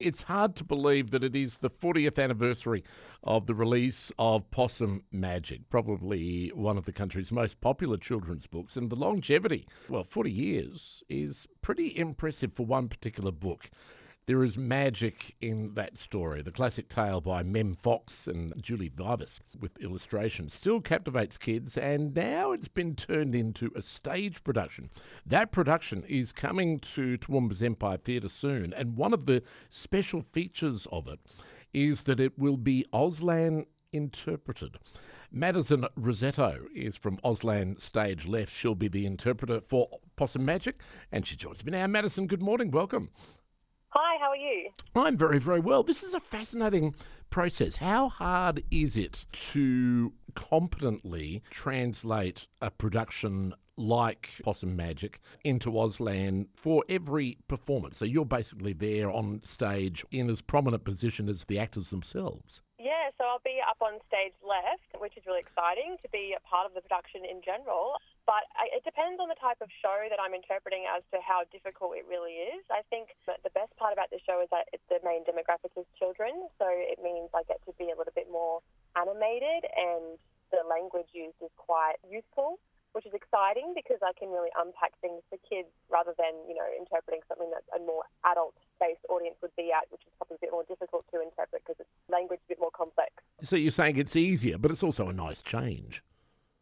It's hard to believe that it is the 40th anniversary of the release of Possum Magic, probably one of the country's most popular children's books, and the longevity, 40 years, is pretty impressive for one particular book. There is magic in that story. The classic tale by Mem Fox and Julie Vivas with illustrations still captivates kids, and now it's been turned into a stage production. That production is coming to Toowoomba's Empire Theatre soon, and one of the special features of it is that it will be Auslan interpreted. Madison Rosetto is from Auslan Stage Left. She'll be the interpreter for Possum Magic, and she joins me now. Madison, good morning. Welcome. Hi, how are you? I'm very, very well. This is a fascinating process. How hard is it to competently translate a production like Possum Magic into Auslan for every performance? So you're basically there on stage in as prominent position as the actors themselves. Yeah, so I'll be up on Stage Left, which is really exciting to be a part of the production in general. But it depends on the type of show that I'm interpreting as to how difficult it really is. I think that the best part about the show is that the main demographic is children, so it means I get to be a little bit more animated, and the language used is quite youthful, which is exciting because I can really unpack things for kids rather than, interpreting something that a more adult-based audience would be at, which is probably a bit more difficult to interpret because it's language a bit more complex. So you're saying it's easier, but it's also a nice change.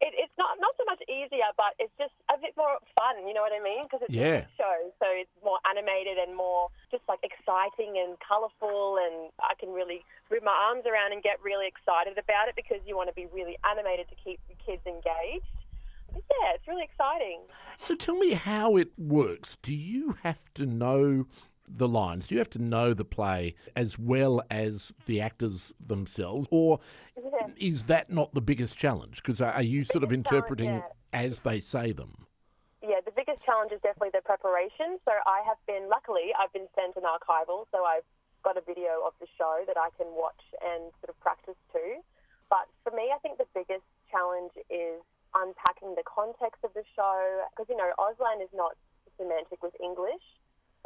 It's not so much easier, but it's just a bit more fun, you know what I mean? Because it's a show, so it's more animated and more just like exciting and colourful, and I can really move my arms around and get really excited about it because you want to be really animated to keep the kids engaged. But yeah, it's really exciting. So tell me how it works. Do you have to know the lines? Do you have to know the play as well as the actors themselves? Or is that not the biggest challenge? Because are you sort of interpreting as they say them? Yeah, the biggest challenge is definitely the preparation. So I've been sent an archival, so I've got a video of the show that I can watch and sort of practice to. But for me, I think the biggest challenge is unpacking the context of the show, because, Auslan is not semantic with English.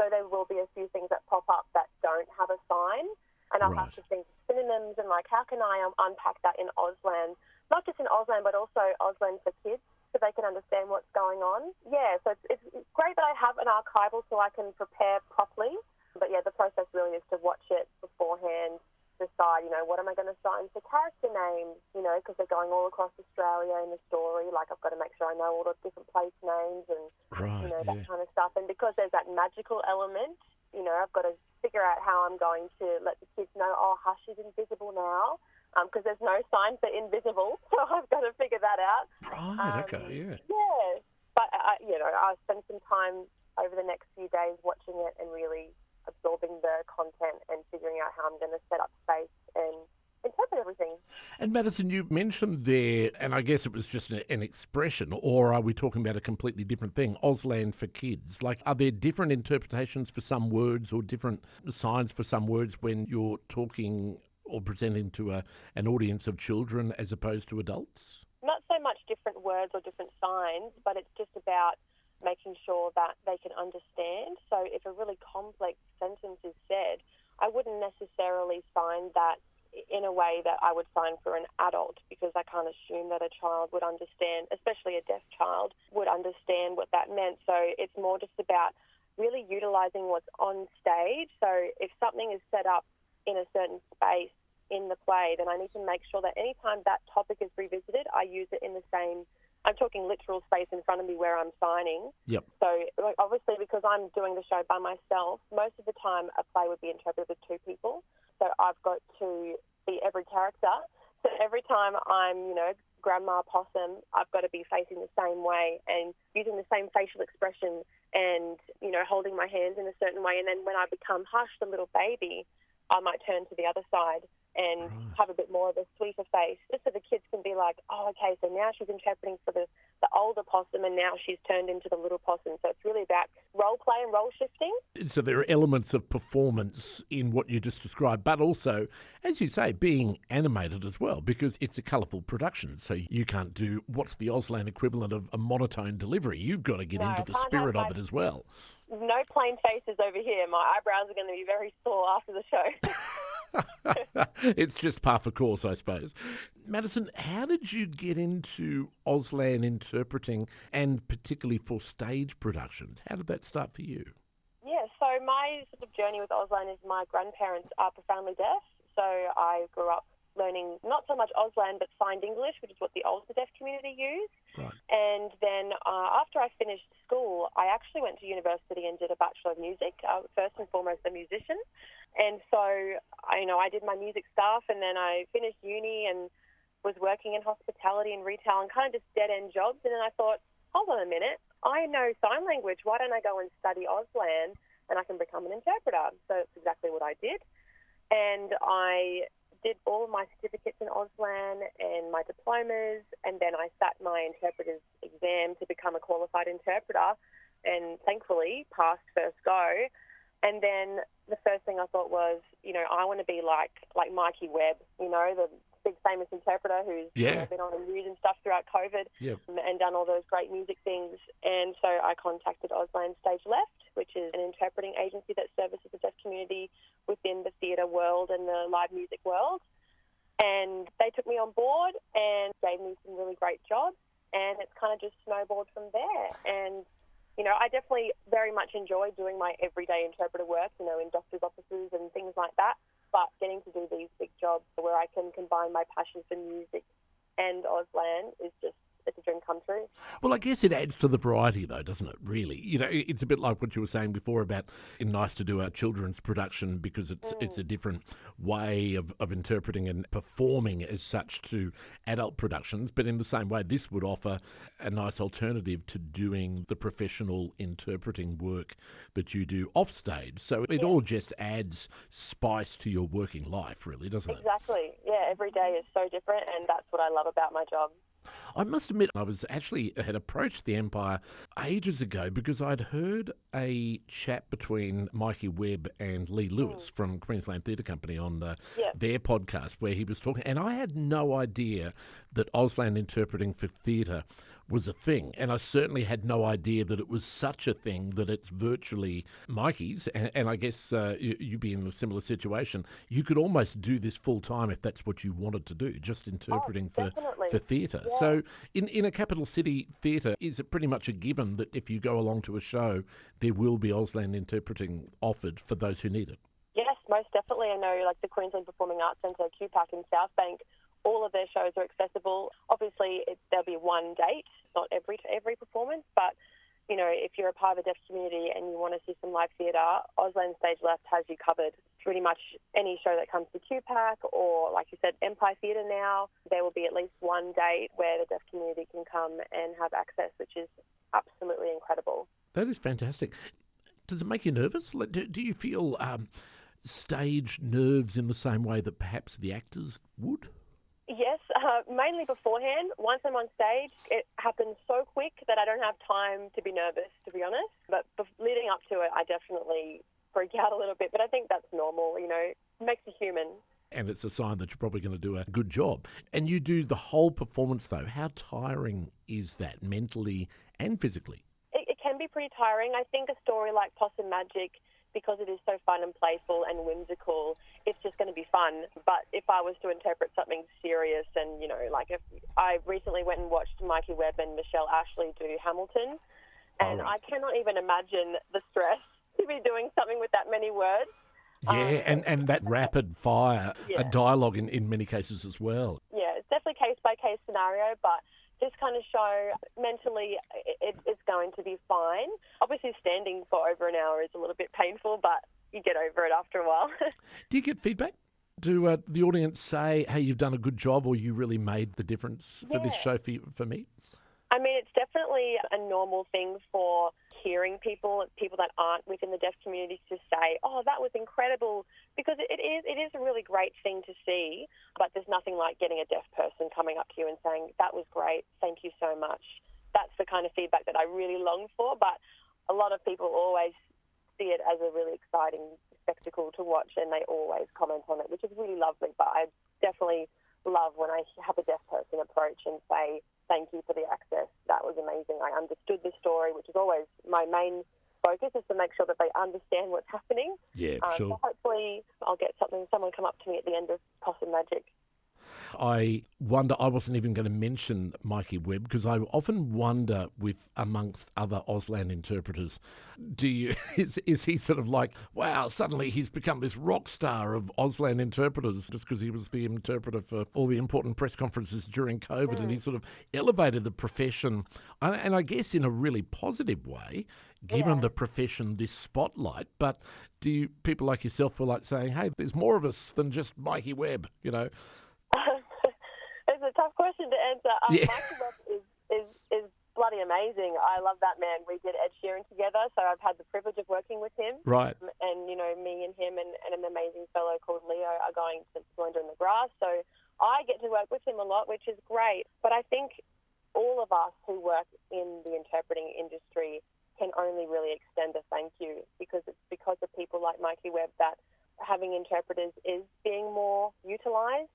So there will be a few things that pop up that don't have a sign, and I'll have to think synonyms and how can I unpack that in Auslan, not just in Auslan but also Auslan for kids, so they can understand what's going on. Yeah, so it's great that I have an archival so I can prepare properly. But yeah, the process really is to watch it beforehand, decide, what am I going to sign for character names, because they're going all across Australia in the story. I've got to make sure I know all the different place names and, that kind of stuff. And because there's that magical element, I've got to figure out how I'm going to let the kids know, hush, she's invisible now, because there's no sign for invisible, so I've got to figure that out. Right, okay, yeah. Yeah, but, I'll spend some time over the next few days watching it and really absorbing the content and figuring out how I'm going to set up space and interpret everything. And Madison, you mentioned there, and I guess it was just an expression, or are we talking about a completely different thing, Auslan for kids? Are there different interpretations for some words or different signs for some words when you're talking or presenting to an audience of children as opposed to adults? Not so much different words or different signs, but it's just about making sure that they can understand. So if a really complex sentence is said, I wouldn't necessarily sign that in a way that I would sign for an adult, because I can't assume that a child would understand, especially a deaf child, would understand what that meant. So it's more just about really utilising what's on stage. So if something is set up in a certain space in the play, then I need to make sure that anytime that topic is revisited, I use it in the same, I'm talking literal space in front of me where I'm signing. Yep. So obviously, because I'm doing the show by myself, most of the time a play would be interpreted with two people. So I've got to be every character. So every time I'm, Grandma Possum, I've got to be facing the same way and using the same facial expression and, holding my hands in a certain way. And then when I become Hush, the little baby, I might turn to the other side and Right. have a bit more of a sweeter face, just so the kids can be like, oh, okay, so now she's interpreting for the older possum and now she's turned into the little possum. So it's really about role play and role shifting. So there are elements of performance in what you just described, but also, as you say, being animated as well, because it's a colourful production. So you can't do what's the Auslan equivalent of a monotone delivery. You've got to get No, into I the can't spirit have of it as well. No plain faces over here. My eyebrows are going to be very sore after the show. It's just par for course, I suppose. Madison, how did you get into Auslan interpreting, and particularly for stage productions? How did that start for you? Yeah, so my sort of journey with Auslan is my grandparents are profoundly deaf. So I grew up learning not so much Auslan, but signed English, which is what the older deaf community use. Right. And then after I finished school, I actually went to university and did a Bachelor of Music, first and foremost a musician. And so, I did my music stuff, and then I finished uni and was working in hospitality and retail and kind of just dead-end jobs. And then I thought, hold on a minute, I know sign language. Why don't I go and study Auslan and I can become an interpreter? So that's exactly what I did. And I did all of my certificates in Auslan and my diplomas, and then I sat my interpreter's exam to become a qualified interpreter, and thankfully passed first go. And then the first thing I thought was, I want to be like Mikey Webb, the big famous interpreter who's been on the news and stuff throughout COVID. Yep. And done all those great music things. And so I contacted Auslan Stage Left, which is an interpreting agency that services the deaf community within the theatre world and the live music world. And they took me on board and gave me some really great jobs, and it's kind of just snowballed from there. And, I definitely very much enjoy doing my everyday interpreter work, in doctors' offices and things like that. But getting to do these big jobs where I can combine my passion for music and Auslan is just, it's a dream come true. Well, I guess it adds to the variety, though, doesn't it, really? It's a bit like what you were saying before about it's nice to do a children's production because it's a different way of interpreting and performing as such to adult productions. But in the same way, this would offer a nice alternative to doing the professional interpreting work that you do off stage. So it all just adds spice to your working life, really, doesn't it? Exactly. Yeah, every day is so different, and that's what I love about my job. I must admit, had approached the Empire ages ago because I'd heard a chat between Mikey Webb and Lee Lewis from Queensland Theatre Company on their podcast where he was talking, and I had no idea that Auslan interpreting for theatre was a thing, and I certainly had no idea that it was such a thing that it's virtually Mikey's, and I guess you be in a similar situation. You could almost do this full time if that's what you wanted to do, just interpreting for theatre. Yeah. So in a capital city theatre, is it pretty much a given that if you go along to a show, there will be Auslan interpreting offered for those who need it? Yes, most definitely. I know the Queensland Performing Arts Centre, QPAC in South Bank, all of their shows are accessible. Obviously, there'll be one date, not every performance, but if you're a part of the deaf community and you want to see some live theatre, Auslan Stage Left has you covered. Pretty much any show that comes to QPAC or, like you said, Empire Theatre now, there will be at least one date where the deaf community can come and have access, which is absolutely incredible. That is fantastic. Does it make you nervous? Do you feel stage nerves in the same way that perhaps the actors would? Yes, mainly beforehand. Once I'm on stage, it happens so quick that I don't have time to be nervous, to be honest. But leading up to it, I definitely freak out a little bit. But I think that's normal, it makes you human. And it's a sign that you're probably going to do a good job. And you do the whole performance, though. How tiring is that, mentally and physically? It can be pretty tiring. I think a story like Possum Magic, because it is so fun and playful and whimsical, it's just going to be fun. But if I was to interpret something serious and, if I recently went and watched Mikey Webb and Michelle Ashley do Hamilton, and I cannot even imagine the stress to be doing something with that many words. Yeah, and that rapid fire dialogue in many cases as well. Yeah, it's definitely case-by-case scenario, but this kind of show, mentally, it's going to be fine. Obviously, standing for over an hour is a little bit painful, but you get over it after a while. Do you get feedback? Do the audience say, hey, you've done a good job, or you really made the difference for this show for me? I mean, it's definitely a normal thing for hearing people that aren't within the deaf community to say, oh, that was incredible, because it is a really great thing to see, but there's nothing like getting a deaf person coming up to you and saying, that was great, thank you so much. That's the kind of feedback that I really long for, but a lot of people always see it as a really exciting spectacle to watch, and they always comment on it, which is really lovely. But I definitely love when I have a deaf person approach and say, thank you for the access. That was amazing. I understood the story, which is always my main focus, is to make sure that they understand what's happening. Yeah, sure. So hopefully I'll get someone come up to me at the end of Possum Magic. I wonder, I wasn't even going to mention Mikey Webb, because I often wonder, with amongst other Auslan interpreters, is he sort of like, wow, suddenly he's become this rock star of Auslan interpreters just because he was the interpreter for all the important press conferences during COVID, and he sort of elevated the profession, and I guess in a really positive way, given the profession this spotlight. But do people like yourself feel like saying, hey, there's more of us than just Mikey Webb, you know? It's a tough question to answer. Mikey Webb is bloody amazing. I love that man. We did Ed Sheeran together, so I've had the privilege of working with him. Right. And, you know, me and him and an amazing fellow called Leo are going to Splendor in the Grass, so I get to work with him a lot, which is great. But I think all of us who work in the interpreting industry can only really extend a thank you, because it's because of people like Mikey Webb that having interpreters is being more utilised.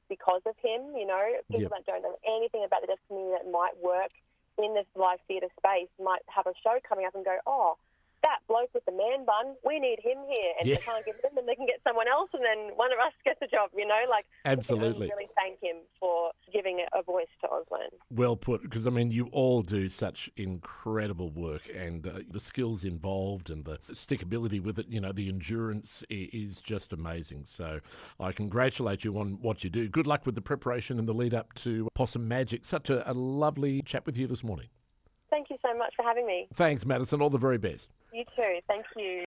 Because of him, you know, people that don't know anything about the deaf community that might work in this live theatre space might have a show coming up and go, oh, that bloke with the man bun, we need him here. And if they can't get him, then they can get someone else, and then one of us gets a job, you know? Like, absolutely. I really thank him for giving a voice to Auslan. Well put, because, I mean, you all do such incredible work, and the skills involved and the stickability with it, you know, the endurance is just amazing. So I congratulate you on what you do. Good luck with the preparation and the lead up to Possum Magic. Such a lovely chat with you this morning. Thank you so much for having me. Thanks, Madison. All the very best. You too. Thank you.